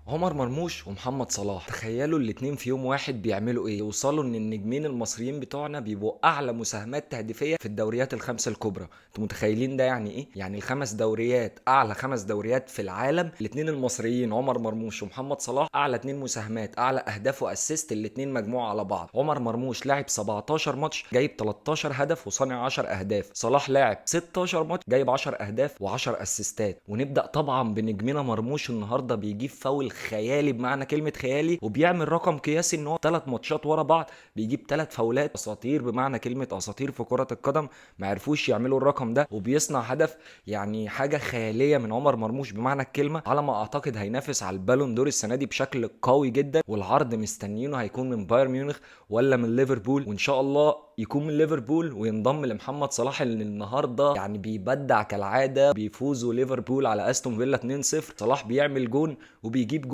عمر مرموش ومحمد صلاح، تخيلوا الاتنين في يوم واحد بيعملوا ايه؟ يوصلوا ان النجمين المصريين بتوعنا بيبقوا اعلى مساهمات تهديفيه في الدوريات الخمسه الكبرى. انتوا متخيلين ده يعني ايه؟ يعني الخمس دوريات، اعلى خمس دوريات في العالم، الاتنين المصريين عمر مرموش ومحمد صلاح اعلى اتنين مساهمات، اعلى اهداف واسيست الاتنين مجموعه على بعض. عمر مرموش لعب 17 ماتش جايب 13 هدف وصانع 10 اهداف، صلاح لعب 16 ماتش جايب 10 اهداف و10 اسيستات. ونبدا طبعا بنجمنا مرموش، النهارده بيجيب فاول خيالي بمعنى كلمه خيالي، وبيعمل رقم قياسي ان هو 3 ماتشات ورا بعض بيجيب 3 فاولات. اساطير بمعنى كلمه اساطير في كره القدم ما عرفوش يعملوا الرقم ده، وبيصنع هدف. يعني حاجه خياليه من عمر مرموش بمعنى الكلمه. على ما اعتقد هينافس على البالون دور السنه دي بشكل قوي جدا، والعرض مستنيينه هيكون من بايرن ميونخ ولا من ليفربول، وان شاء الله يكون من ليفربول وينضم لمحمد صلاح اللي النهارده يعني بيبدع كالعاده. بيفوزوا ليفربول على استون فيلا 2-0، صلاح بيعمل جون وبيجيب جون.